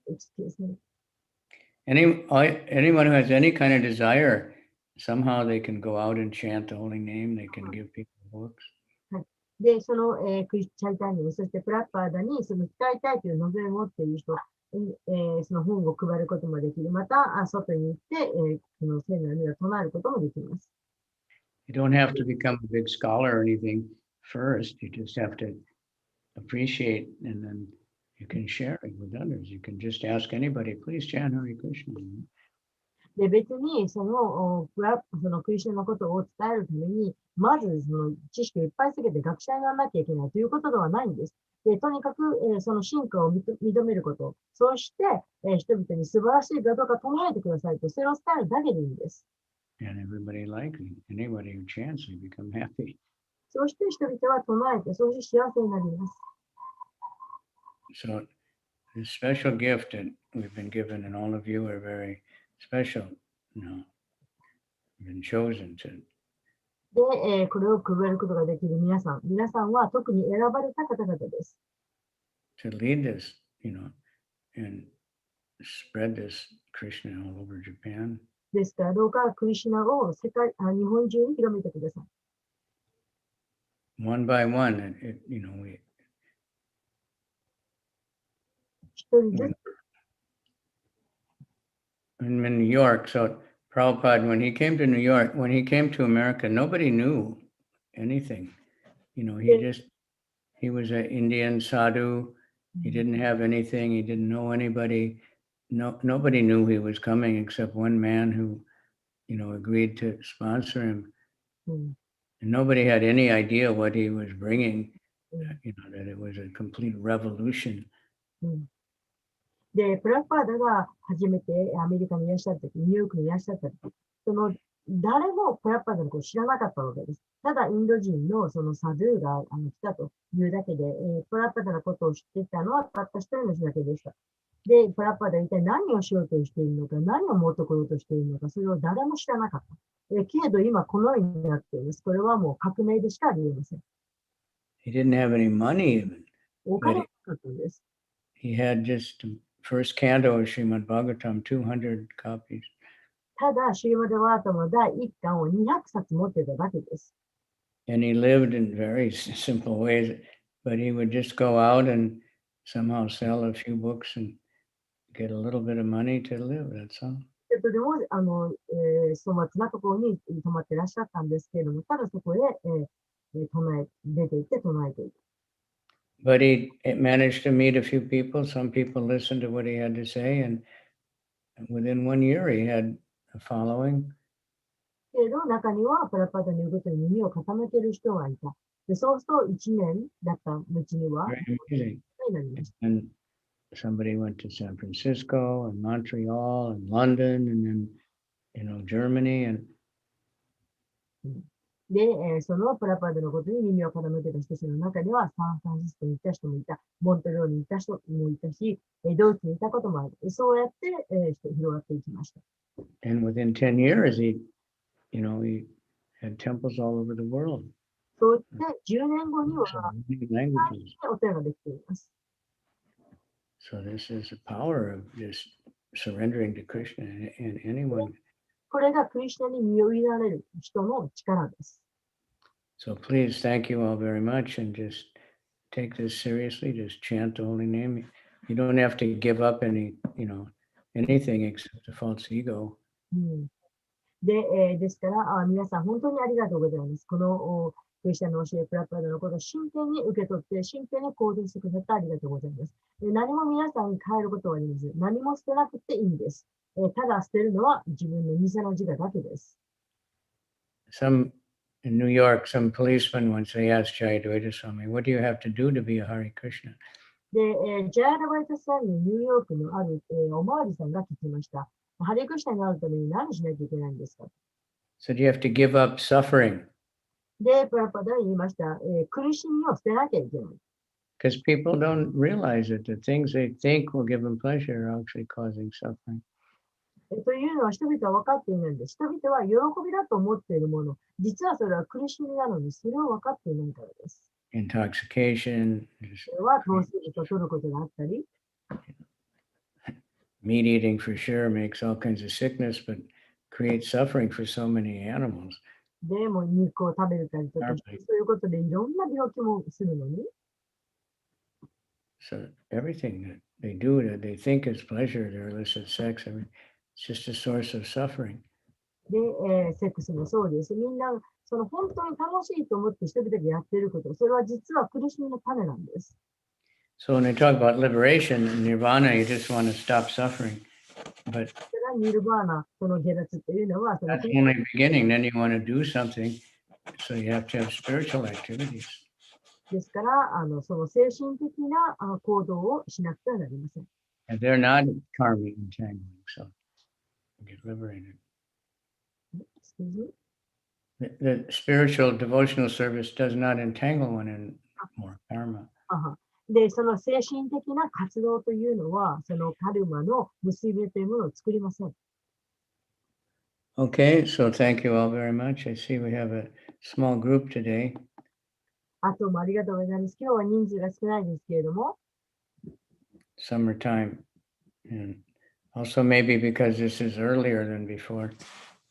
Excuse me. Anyone who has any kind of desire, somehow they can go out and chant the holy name. They can give people books. で、その、クリスチャイタニア、そしてプラッパーダにその使いたいという望みを持っている人、その本を配ることもできる。また、外に行って、その聖なる意味を唱えることもできます。You don't have to become a big scholar or anything first. You just have to appreciate, and then you can share it with others. You can just ask anybody, please chant Hare Krishna. で、別にそのクリスチャンのことを伝えるために、まずその知識をいっぱいつけて学者にならなきゃいけないということではないんです。で、とにかく、その進化を認めること、そして、人々に素晴らしいかどうか唱えてくださいと、それを伝えるだけでいいんです。And everybody likes it. Anybody who chants, they become happy. そして人々は唱えて、そして幸せになります。So this special gift that we've been given, and all of you are very special, been chosen to. で、これを配ることができる皆さんは特に選ばれた方々です。To lead this, and spread this Krishna all over Japan. ですから、どうかクリシュナを日本中に広めてください。One by one, we. 一人ずつ。In New York, so Prabhupada, when he came to New York, when he came to America, nobody knew anything. He was an Indian sadhu. He didn't have anything. He didn't know anybody. Nobody knew he was coming except one man who, agreed to sponsor him. And nobody had any idea what he was bringing, that it was a complete revolution. で、プラッパーダが初めてアメリカにいらっしゃった時、ニューヨークにいらっしゃった時、誰もプラッパーダのことを知らなかったわけです。ただ、インド人のそのサドゥが来たというだけで、プラッパーダのことを知っていたのはたった一人の人だけでした。で、プラッパーダは一体何をしようとしているのか、何を持ってこようとしているのか、それを誰も知らなかった。けれど今このようになっています。これはもう革命でしかあり得ません。He didn't have any money even. お金がなかったんです。He had just first canto of Srimad Bhagavatam, 200 copies. ただ、シリマダワータの第1巻を200冊持っていただけです。And he lived in very simple ways, but he would just go out and somehow sell a few books and get a little bit of money to live, that's all. とても、粗末なところに泊まっていらっしゃったんですけれども、ただそこへ、出て行って唱えていた。But he managed to meet a few people. Some people listened to what he had to say, and within 1 year he had a following. けれど、中にはプラッパーダの言うことに耳を傾ける人がいた。で、そうすると1年だった後には、And somebody went to San Francisco and Montreal and London and then, Germany and で、そのプラパーダのことに耳を傾けた人たちの中では、サンフランシスコに行った人もいた、モントリオールに行った人もいたし、ドイツにいたこともある。そうやって、広がっていきました。And within 10 years, he had temples all over the world. そうやって10年後には、お寺ができています。So this is the power of just surrendering to Krishna and anyone. これがクリシュナに身を委ねる人の力です。So please, thank you all very much, and just take this seriously. Just chant the holy name. You don't have to give up anything except a false ego. ですから、皆さん本当にありがとうございます。このクリシュナの教え、プラッパーダのことを真剣に受け取って、真剣に行動してくださってありがとうございます。何も皆さんに変えることはありません。何も捨てなくていいんです。ただ捨てるのは自分の偽の自我だけです。In New York, some policemen once they asked Jayadvaita Swami, "What do you have to do to be a Hare Krishna?" で、ジャヤダバイタさんにニューヨークのある、おまわりさんが聞きました。ハレクリシュナになるために何しなきゃいけないんですか Said you have to give up suffering. で、プラパダは言いました、苦しみを捨てなきゃいけない。Because people don't realize that the things they think will give them pleasure are actually causing suffering. というのは人々は分かっていないんです。人々は喜びだと思っているもの、実はそれは苦しみなのに、それを分かっていないからです。 Intoxication, それは糖質物を取ることがあったり、 meat eating for sure makes all kinds of sickness, but creates suffering for so many animals. でも肉を食べたりとか、そういうことでいろんな病気もするのに、 So everything that they do that they think is pleasure, their illicit sex, it's just a source of suffering. で、セックスもそうです。みんな、その本当に楽しいと思って人々がやっていること、それは実は苦しみの種なんです。 So when they talk about liberation and nirvana, you just want to stop suffering. But それはニルバーナ、その下脱っていうのは、その that's only beginning. Then you want to do something. So you have to have spiritual activities. ですから、その精神的な行動をしなくてはなりません。 And they're not karmic entangling, so you get liberated. Excuse me? The spiritual devotional service does not entangle one in more karma. で、その精神的な活動というのは、そのカルマの結びというものを作りません。 Okay, so thank you all very much. I see we have a small group today. あともありがとうございます。今日は人数が少ないですけれども、 Summertime. And also maybe because this is earlier than before.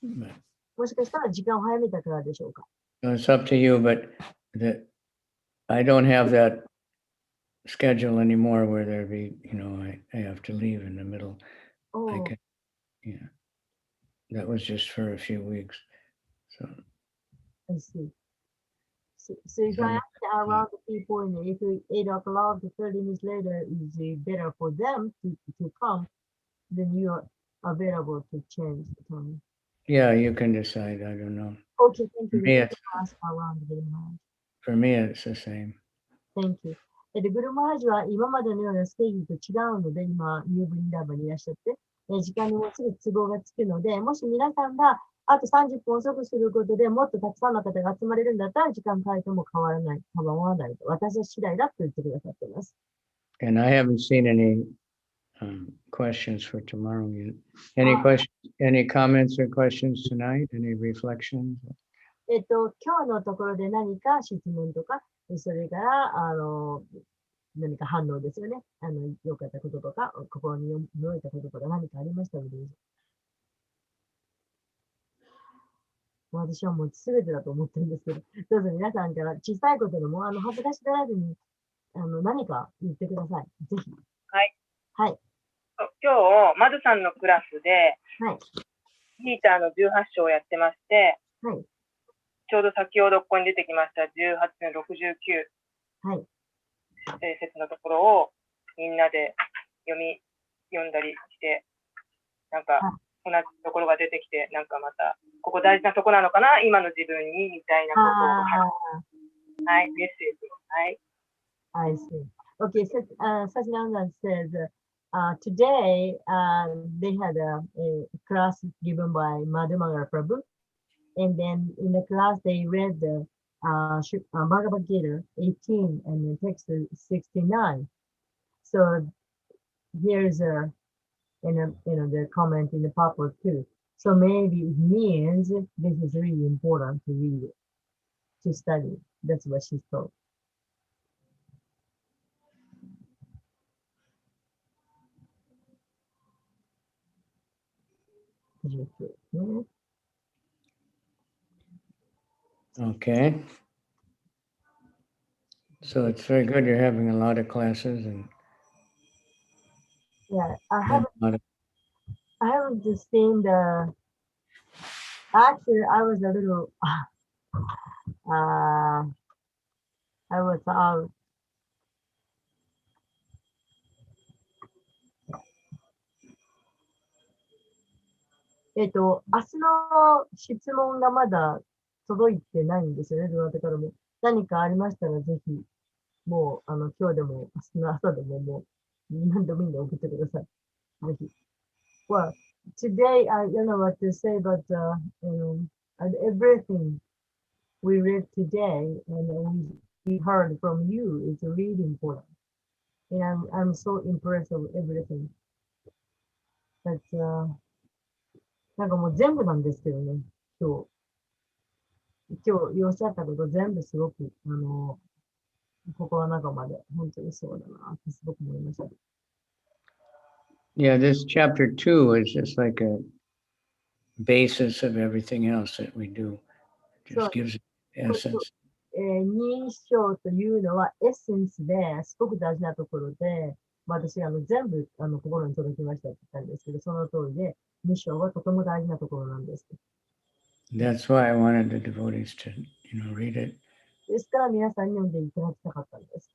But, もしかしたら時間を早めたからでしょうか。 so it's up to you, but I don't have that schedule anymore where there be, I have to leave in the middle. I can, yeah. That was just for a few weeks. So I see. So you can ask around the people, and if 8 o'clock, 30 minutes later is better for them to come, then you are available to change the time. yeah, you can decide. I don't know. Okay, thank you. Me, it's, Ask around very much. for me, it's the same. Thank you. で、グルマージュは今までのようなステージと違うので、今、ニューブリンダーバーにいらっしゃって、時間にもうすぐ都合がつくので、もし皆さんがあと30分遅くすることでもっとたくさんの方が集まれるんだったら、時間変えても変わらない、構わないと、私は次第だと言ってくださっています。And I haven't seen any questions for tomorrow yet. Any questions, any comments or questions tonight? Any reflections? 今日のところで何か質問とか、それから、何か反応ですよね。良かったこととか、心に動いたこととか何かありましたので、私はもう全てだと思ってるんですけど、どうぞ皆さんから小さいことでも、恥ずかしがらずに、何か言ってください。ぜひ。はい。はい。今日、まずさんのクラスで、はい。ヒーターの18章をやってまして、はい。ちょうど先ほどここに出てきました18の69、はい。節のところをみんなで読んだりして、なんか同じところが出てきて、なんかまた、ここ大事なところなのかな、今の自分に、みたいなことを、はい、メッセージを、はい。I see. Okay, so Sajinanda says, today they had a class given by Madhumangala Prabhu, and then in the class they read the Bhagavad Gita 18 and the text 69. So here's the comment in the purport too. So maybe it means this is really important to read, to study. That's what she thought. Okay. So it's very good. You're having a lot of classes and yeah, I haven't just seen the. Actually, I was a little. I was out. It 明日の質問がまだ届いてないんですよね、どなたからも。何かありましたら、ぜひ、もう、今日でも、明日の朝でも、もう、何でもいいんで送ってください。ぜひ。Well, today, I don't know what to say, but, everything we read today, and we heard from you is really important. And I'm so impressed with everything. But, なんかもう全部なんですけどね、今今日おっしゃったこと全部すごく、心の中まで本当にそうだなってすごく思いました。Yeah, this chapter 2 is just like a basis of everything else that we do. Just gives essence. 認証というのはエッセンスですごく大事なところで、私全部心に届きましたって言ったんですけど、その通りで、認証はとても大事なところなんです。That's why I wanted the devotees to, read it. ですから皆さんに読んでいただきたかったんです。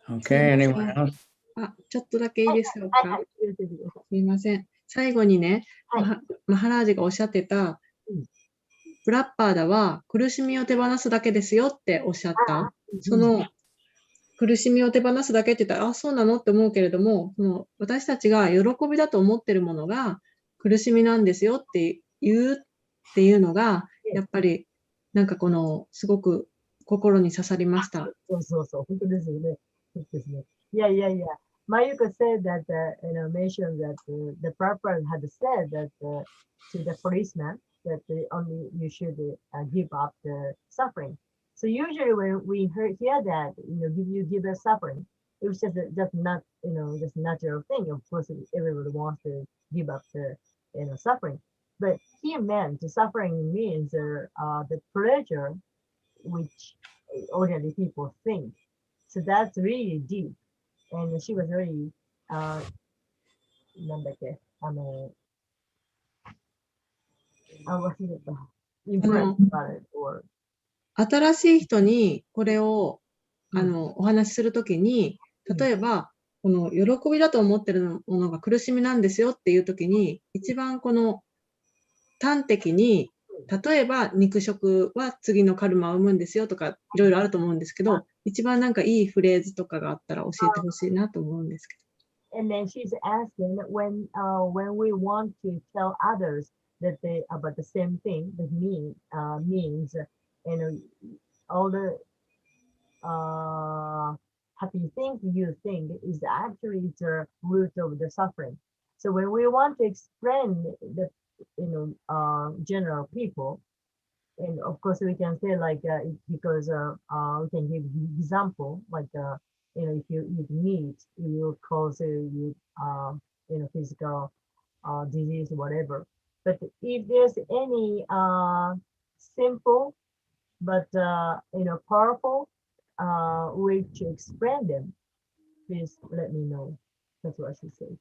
Okay, anyone else? ちょっとだけいいですか。はい、入れてください。すいません。最後にね、はいマハラージがおっしゃってた、プラッパーダは苦しみを手放すだけですよっておっしゃった。その苦しみを手放すだけって言ったら、あ、そうなのって思うけれども、私たちが喜びだと思ってるものが苦しみなんですよって言うっていうのが、やっぱりなんかすごく心に刺さりました。そうそうそう、本当ですよね。そうですね。いやいやいや、Mayuka said that, mentioned that the Prabhupada had said that to the policeman that only you should give up the suffering. So usually when we hear that, you give us suffering, it was just not, just natural thing. Of course, everybody wants to give up the, suffering. But he meant suffering means the pleasure which ordinary people think. So that's really deep. And she was very, なんだっけ、忘れた。impressed about it or 新しい人にこれをお話しするときに、例えば、この喜びだと思ってるものが苦しみなんですよっていうときに、一番端的に、例えば肉食は次のカルマを生むんですよとか、いろいろあると思うんですけど、一番なんかいいフレーズとかがあったら教えてほしいなと思うんですけど。And then she's asking when we want to tell others that they about the same thing that means all the happy things you think is actually the root of the suffering. So when we want to explain the general people, and of course we can say like because we can give example like if you eat meat, it will cause you physical disease, whatever. But if there's any simple but powerful way to explain them, please let me know. That's what she said.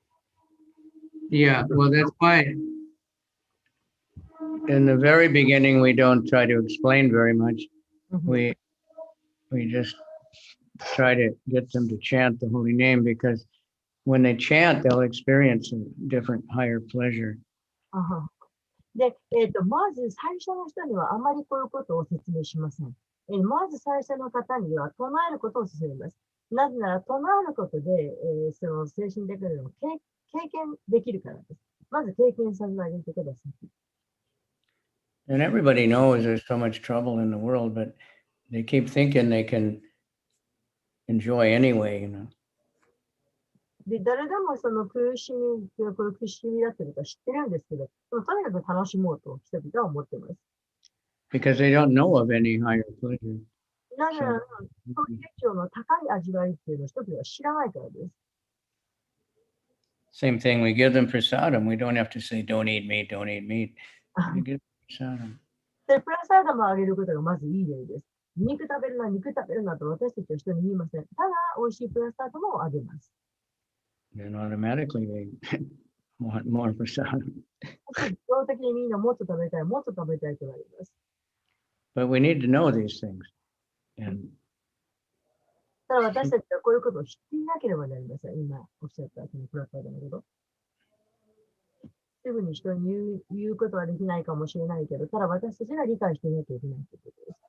Yeah, well, that's why in the very beginning, we don't try to explain very much. We just try to get them to chant the holy name because when they chant, they'll experience a different higher pleasure. で、まず最初の人にはあまりこういうことを説明しません。まず最初の方には唱えることを勧めます。なぜなら唱えることで、その精神的なのを経験できるからです。まず経験させてあげてください。And everybody knows there's so much trouble in the world, but they keep thinking they can enjoy anyway, で、誰でもその苦しみ、これ苦しみだってことは知ってるんですけど、とにかく楽しもうと人々は思っています。because they don't know of any higher pleasure. なぜなら、そういう以上の高い味わいっていうのを人々は知らないからです。Same thing, we give them prasadam. We don't have to say, don't eat meat, don't eat meat. We give prasadam. で、プラサーダもあげることがまずいい例です。肉食べるな、肉食べるなと私たちは人に言いません。ただ、美味しいプラサーダもあげます。Then automatically they want more prasadam. 自動的にみんなもっと食べたい、もっと食べたいとなります。But we need to know these things. And ただ私たちはこういうことを知っていなければなりません。今おっしゃったそのプラサーダのこと。すぐに人に言うことはできないかもしれないけど、ただ私たちが理解していなきゃいけないということです。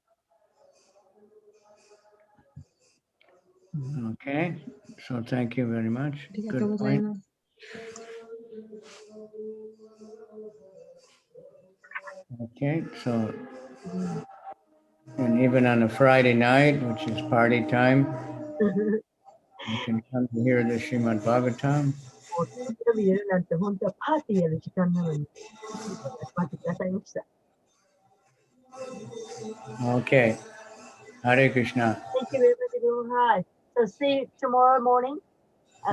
Okay, so thank you very much. ありがとうございます。Okay, so And even on a Friday night, which is party time, you can come to hear the Srimad Bhagavatam. もう日曜日夜なんて本当はパーティーやる時間なのに、待ってくださいました。Okay. Hare Krishna. Thank you very much, Guru Maharaj. So see you tomorrow morning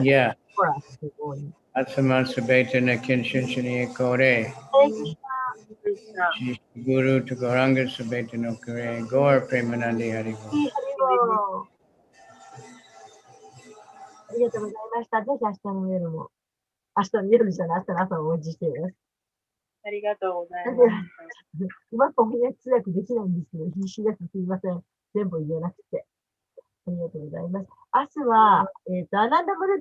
Yeah. for us. Good morning. Atsaman Sabetana Kinshin Shani Kore. Thank you. クリスナ Shri Guru to Goranga Sabetana Kore. Gaur Premanandi Hari Guru. ありがとうございました。ぜひ明日の夜も、明日の夜じゃない、明日の朝もお待ちしています。ありがとうございます。うまく翻訳通訳できないんですけど、必死です。すみません。全部言えなくて。ありがとうございます。明日は、アナンダムルティ